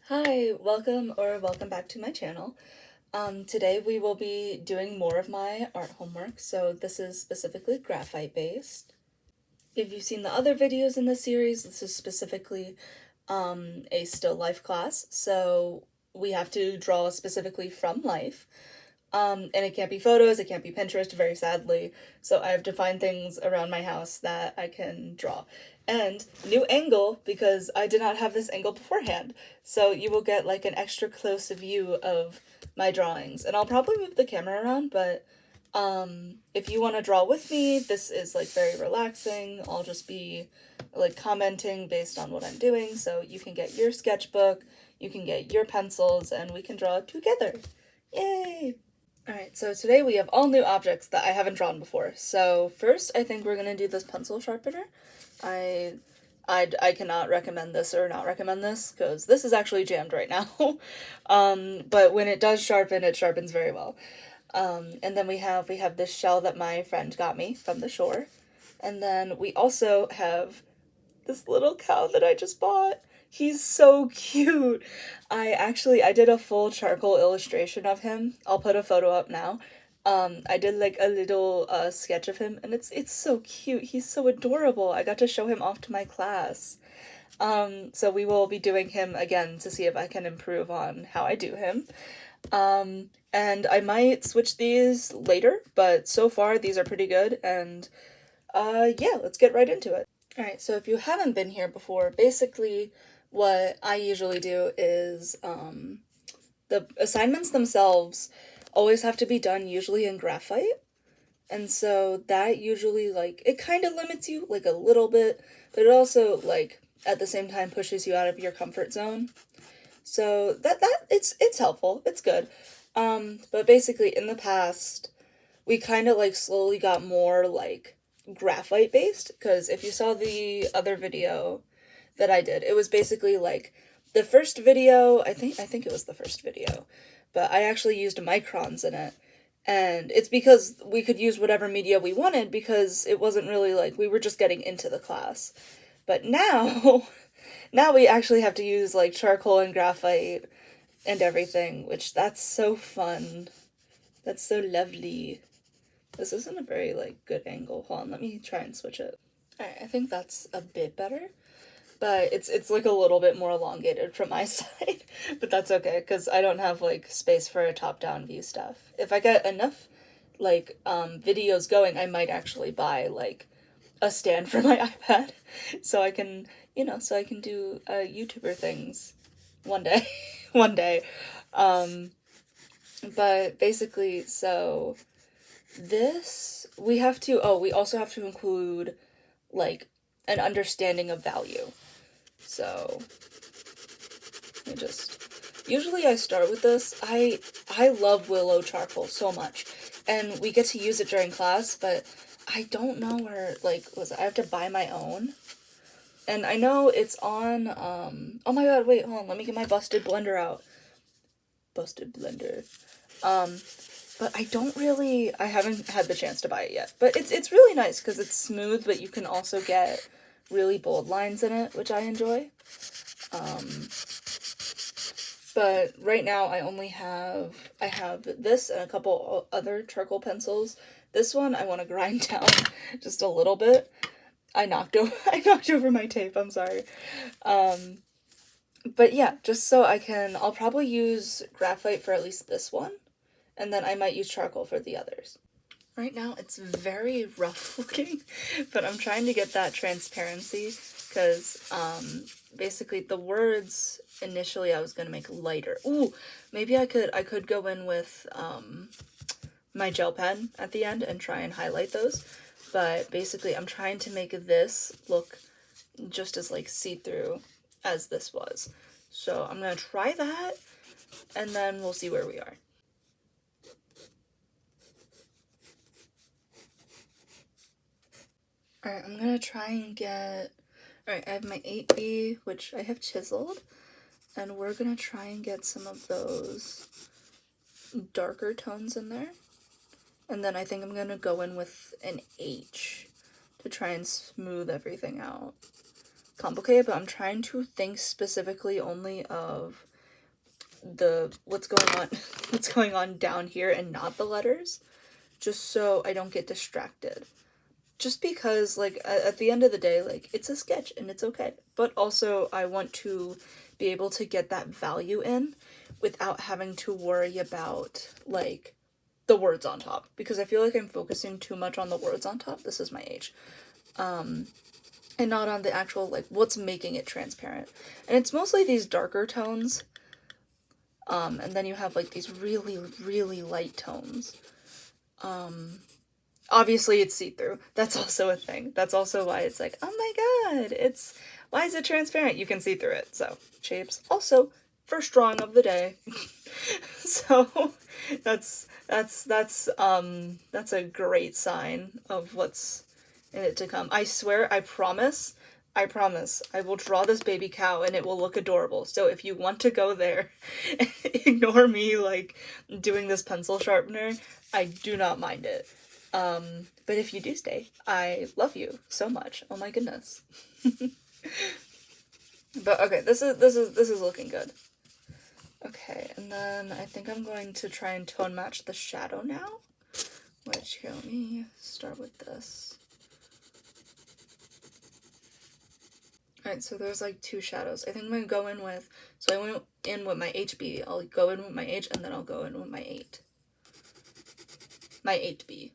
Hi, welcome back to my channel. Today we will be doing more of my art homework, so this is specifically graphite based. If you've seen the other videos in the series, this is specifically a still life class, so we have to draw specifically from life. And it can't be photos, it can't be Pinterest, very sadly. So I have to find things around my house that I can draw. And new angle, because I did not have this angle beforehand. So you will get like an extra close view of my drawings. And I'll probably move the camera around, but if you want to draw with me, this is like very relaxing. I'll just be like commenting based on what I'm doing. So you can get your sketchbook, you can get your pencils, and we can draw together. Yay! Alright, so today we have all new objects that I haven't drawn before. So first, I think we're gonna do this pencil sharpener. I cannot recommend this or not recommend this, because this is actually jammed right now. But when it does sharpen, it sharpens very well. And then we have this shell that my friend got me from the shore. And then we also have this little cow that I just bought. He's so cute. I did a full charcoal illustration of him. I'll put a photo up now. I did like a little sketch of him, and it's so cute. He's so adorable. I got to show him off to my class. So we will be doing him again to see if I can improve on how I do him. And I might switch these later, but so far these are pretty good, and yeah, let's get right into it. Alright, so if you haven't been here before, basically what I usually do is the assignments themselves always have to be done usually in graphite. And so that usually, like, it kind of limits you, like, a little bit, but it also, like, at the same time pushes you out of your comfort zone. So it's helpful, it's good. But basically in the past, we kind of, like, slowly got more, like, graphite based, because if you saw the other video that I did, it was basically like the first video, I think it was the first video, but I actually used microns in it. And it's because we could use whatever media we wanted, because it wasn't really like we were just getting into the class. But now now we actually have to use like charcoal and graphite and everything, which that's so fun. That's so lovely. This isn't a very, like, good angle. Hold on, let me try and switch it. Alright, I think that's a bit better. But it's like a little bit more elongated from my side. But that's okay, because I don't have, like, space for a top-down view stuff. If I get enough, like, videos going, I might actually buy, like, a stand for my iPad. So I can, so I can do YouTuber things one day. One day. But basically, so this, we also have to include, like, an understanding of value. So, let me just, usually I start with this. I love willow charcoal so much, and we get to use it during class, but I don't know where, like, I have to buy my own. And I know it's on, oh my god, wait, hold on, let me get my busted blender out. Busted blender. But I haven't had the chance to buy it yet. But it's really nice because it's smooth, but you can also get really bold lines in it, which I enjoy. But right now I have this and a couple other charcoal pencils. This one I want to grind down just a little bit. I knocked over my tape, I'm sorry. But yeah, just so I'll probably use graphite for at least this one, and then I might use charcoal for the others. Right now it's very rough looking, but I'm trying to get that transparency, because basically the words initially I was going to make lighter. Ooh, maybe I could go in with my gel pen at the end and try and highlight those. But basically I'm trying to make this look just as, like, see-through as this was. So I'm going to try that, and then we'll see where we are. Alright, I'm gonna try and get... Alright, I have my 8B, which I have chiseled, and we're gonna try and get some of those darker tones in there. And then I think I'm gonna go in with an H to try and smooth everything out. Complicated, but I'm trying to think specifically only of what's going on down here and not the letters, just so I don't get distracted. Just because, like, at the end of the day, like, it's a sketch and it's okay. But also, I want to be able to get that value in without having to worry about, like, the words on top. Because I feel like I'm focusing too much on the words on top. This is my age. And not on the actual, like, what's making it transparent. And it's mostly these darker tones. And then you have, like, these really, really light tones. Obviously it's see-through. That's also a thing. That's also why it's like, oh my god, why is it transparent? You can see through it. So, shapes. Also, first drawing of the day. So, that's a great sign of what's in it to come. I swear, I promise, I will draw this baby cow and it will look adorable. So if you want to go there, ignore me, like, doing this pencil sharpener. I do not mind it. But if you do stay, I love you so much. Oh my goodness. But okay, this is looking good. Okay, and then I think I'm going to try and tone match the shadow now. Which, here, let me start with this. Alright, so there's like two shadows. I think I'm going to go in with, so I went in with my HB. I'll go in with my H, and then I'll go in with my 8. My 8B.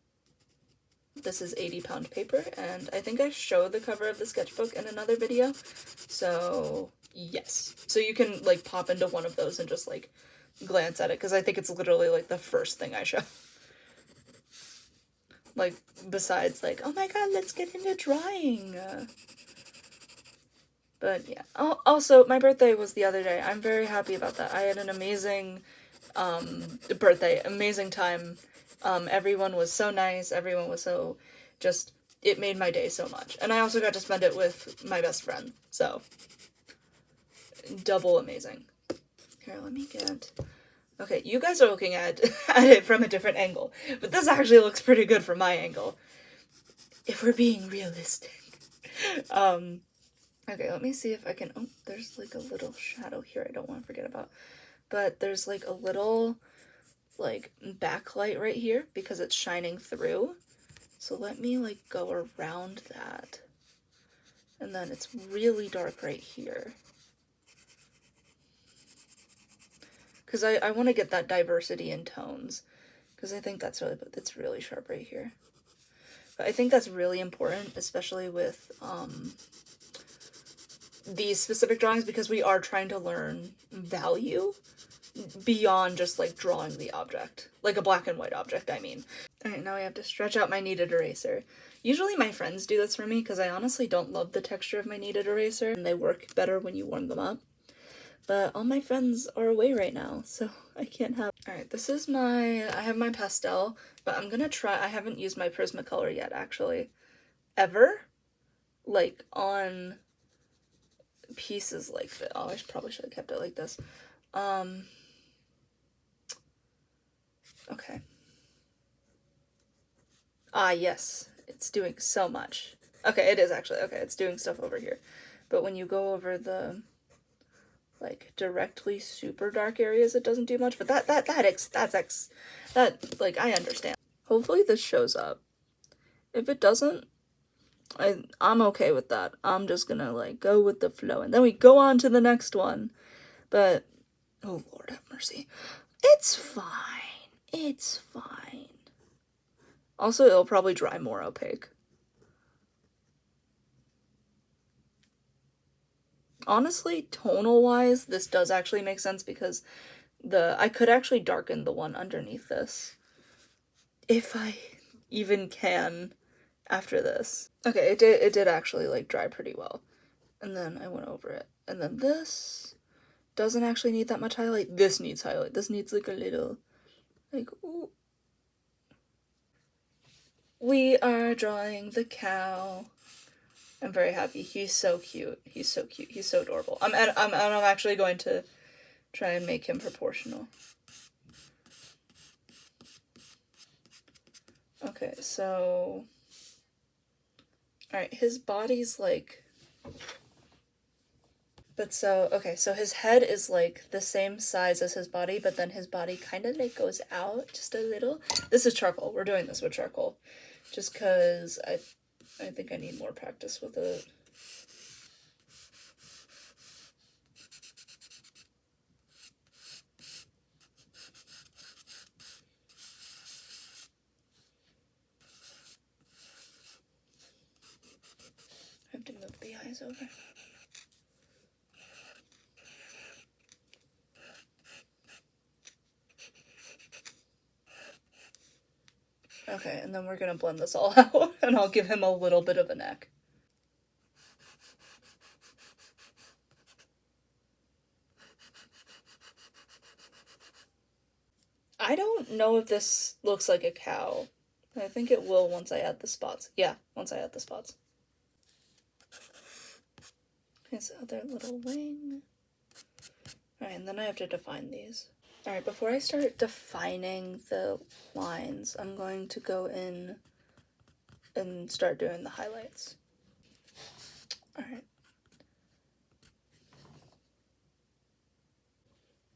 This is 80-pound paper, and I think I showed the cover of the sketchbook in another video, so yes. So you can, like, pop into one of those and just, like, glance at it, because I think it's literally, like, the first thing I show. Like, besides, like, oh my god, let's get into drawing. But, yeah. Oh, also, my birthday was the other day. I'm very happy about that. I had an amazing, birthday. Amazing time. Everyone was so nice, everyone was so just, it made my day so much. And I also got to spend it with my best friend, so double amazing. Here, let me get, okay, you guys are looking at it from a different angle, but this actually looks pretty good from my angle, if we're being realistic. Okay, let me see if I can, oh, there's like a little shadow here I don't want to forget about, but there's like a little, like, backlight right here because it's shining through. So let me, like, go around that. And then it's really dark right here. Because I want to get that diversity in tones. Because I think that's really sharp right here. But I think that's really important, especially with these specific drawings, because we are trying to learn value beyond just, like, drawing the object. Like a black and white object, I mean. Alright, now I have to stretch out my kneaded eraser. Usually my friends do this for me, because I honestly don't love the texture of my kneaded eraser, and they work better when you warm them up. But all my friends are away right now, so I can't have... Alright, this is I have my pastel, but I'm gonna try... I haven't used my Prismacolor yet, actually. Ever? Like, on pieces like this. Oh, I probably should have kept it like this. Okay. Ah, yes. It's doing so much. Okay, it is actually. Okay, it's doing stuff over here. But when you go over the, like, directly super dark areas, it doesn't do much. But that, like, I understand. Hopefully this shows up. If it doesn't, I'm okay with that. I'm just gonna, like, go with the flow. And then we go on to the next one. But, oh, Lord have mercy. It's fine. It's fine. Also, it'll probably dry more opaque. Honestly, tonal-wise, this does actually make sense because I could actually darken the one underneath this. If I even can after this. Okay, it did actually, like, dry pretty well. And then I went over it. And then this doesn't actually need that much highlight. This needs highlight. This needs, like, a little, like, ooh. We are drawing the cow. I'm very happy. He's so cute. He's so cute. He's so adorable. I'm actually going to try and make him proportional. Okay, so... Alright, his body's, like... But so, okay, so his head is like the same size as his body, but then his body kind of like goes out just a little. This is charcoal. We're doing this with charcoal. Just because I think I need more practice with it. I have to move the eyes over. Okay, and then we're gonna blend this all out, and I'll give him a little bit of a neck. I don't know if this looks like a cow. I think it will once I add the spots. Yeah, once I add the spots. His other little wing. Alright, and then I have to define these. Alright, before I start defining the lines, I'm going to go in and start doing the highlights. Alright.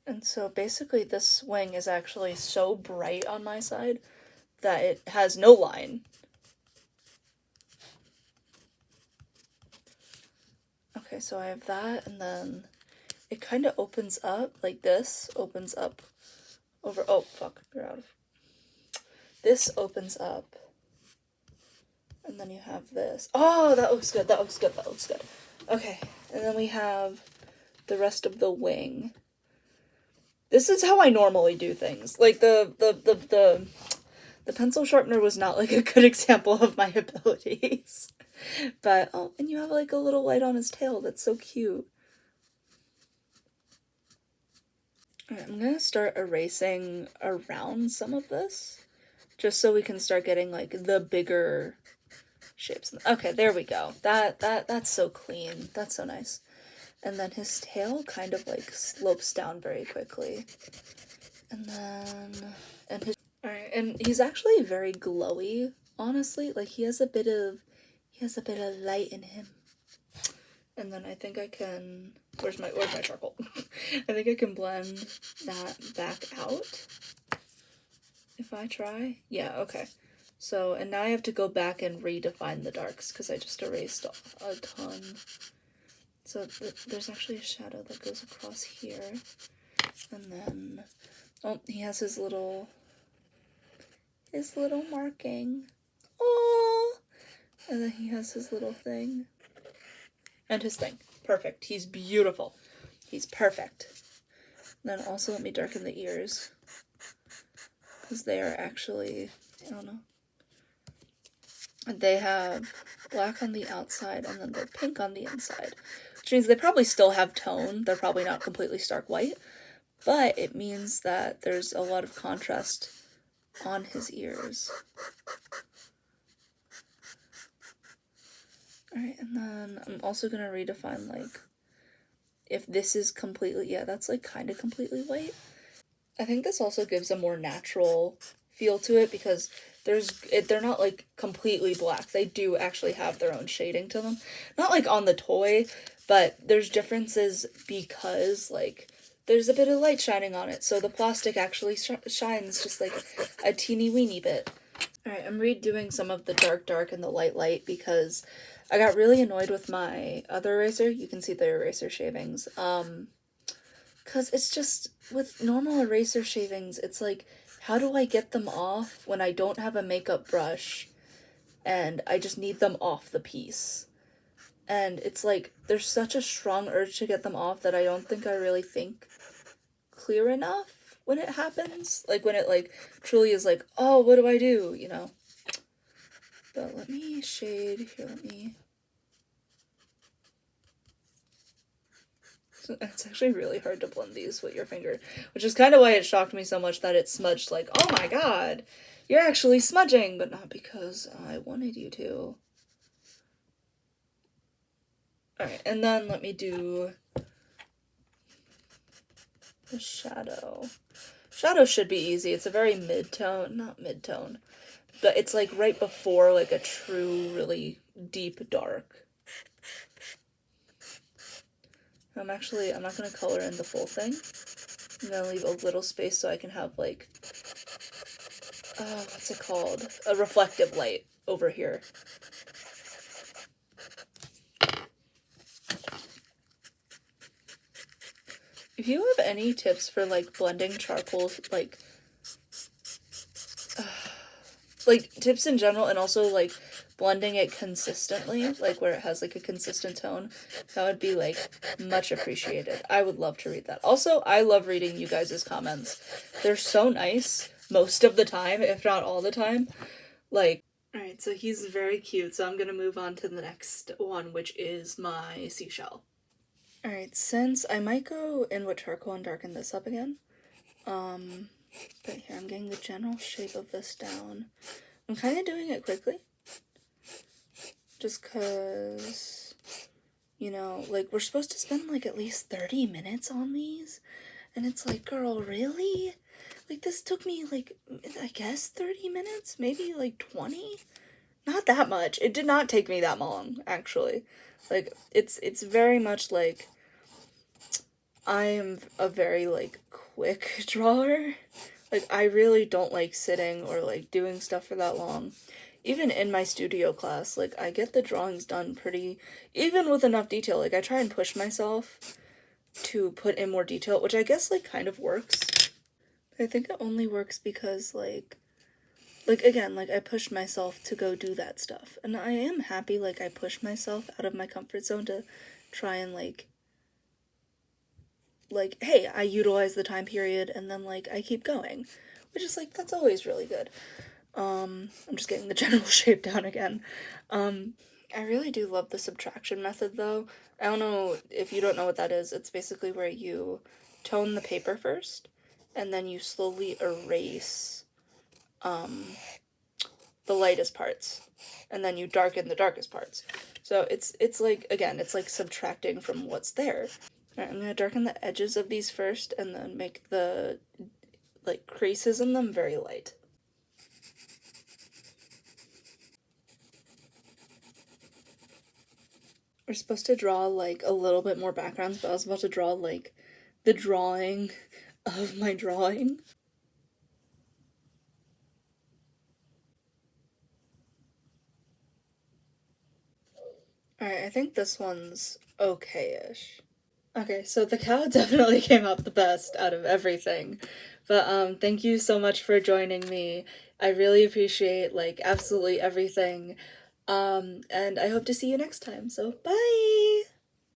And so basically this wing is actually so bright on my side that it has no line. Okay, so I have that, and then it kind of opens up, like this opens up over, oh fuck, you're out of, this opens up, and then you have this. Oh, that looks good, that looks good, that looks good. Okay, and then we have the rest of the wing. This is how I normally do things. Like, the pencil sharpener was not, like, a good example of my abilities. But, oh, and you have, like, a little light on his tail. That's so cute. Alright, I'm gonna start erasing around some of this, just so we can start getting, like, the bigger shapes. Okay, there we go. That's so clean. That's so nice. And then his tail kind of, like, slopes down very quickly. And then, and his, alright, and he's actually very glowy, honestly. Like, he has a bit of light in him. And then I think I can, where's my charcoal? I think I can blend that back out. If I try. Yeah, okay. So, and now I have to go back and redefine the darks, because I just erased a ton. So there's actually a shadow that goes across here. And then, oh, he has his little marking. Oh, and then he has his little thing. And his thing. Perfect. He's beautiful. He's perfect. And then also let me darken the ears. Because they are actually, I don't know. They have black on the outside and then they're pink on the inside. Which means they probably still have tone. They're probably not completely stark white. But it means that there's a lot of contrast on his ears. Alright, and then I'm also going to redefine, like, if this is completely, yeah, that's, like, kind of completely white. I think this also gives a more natural feel to it, because they're not, like, completely black. They do actually have their own shading to them. Not, like, on the toy, but there's differences because, like, there's a bit of light shining on it, so the plastic actually shines just, like, a teeny weeny bit. Alright, I'm redoing some of the dark and the light because I got really annoyed with my other eraser. You can see the eraser shavings. Because it's just, with normal eraser shavings, it's like, how do I get them off when I don't have a makeup brush and I just need them off the piece? And it's like, there's such a strong urge to get them off that I don't think I really think clear enough when it happens. Like, when it, like, truly is like, oh, what do I do, you know? But let me shade, here, let me... It's actually really hard to blend these with your finger, which is kind of why it shocked me so much that it smudged, like, oh my god, you're actually smudging, but not because I wanted you to. Alright, and then let me do the shadow. Shadow should be easy. It's a very mid-tone, not mid-tone, but it's like right before like a true, really deep dark. I'm not going to color in the full thing. I'm going to leave a little space so I can have, like, what's it called? A reflective light over here. If you have any tips for, like, blending charcoal, like tips in general, and also, like, blending it consistently, like, where it has, like, a consistent tone, that would be, like, much appreciated. I would love to read that. Also, I love reading you guys' comments. They're so nice most of the time, if not all the time. Like, alright, so he's very cute, so I'm gonna move on to the next one, which is my seashell. Alright, since I might go in with charcoal and darken this up again, but here I'm getting the general shape of this down. I'm kind of doing it quickly, just because, you know, like, we're supposed to spend, like, at least 30 minutes on these, and it's like, girl, really? Like, this took me, like, I guess 30 minutes? Maybe, like, 20? Not that much. It did not take me that long, actually. Like, it's very much, like, I am a very, like, quick drawer. Like, I really don't like sitting or, like, doing stuff for that long. Even in my studio class, like, I get the drawings done pretty, even with enough detail. Like, I try and push myself to put in more detail, which I guess, like, kind of works. I think it only works because, like, again, like, I pushed myself to go do that stuff. And I am happy, like, I pushed myself out of my comfort zone to try and, like, hey, I utilize the time period, and then, like, I keep going. Which is, like, that's always really good. I'm just getting the general shape down again. I really do love the subtraction method, though. I don't know if you don't know what that is. It's basically where you tone the paper first, and then you slowly erase, the lightest parts, and then you darken the darkest parts. So it's like, again, it's like subtracting from what's there. Alright, I'm gonna darken the edges of these first, and then make the, like, creases in them very light. We're supposed to draw, like, a little bit more backgrounds, but I was about to draw, like, the drawing of my drawing. Alright, I think this one's okay-ish. Okay, so the cow definitely came out the best out of everything. But, thank you so much for joining me. I really appreciate, like, absolutely everything. And I hope to see you next time, so bye!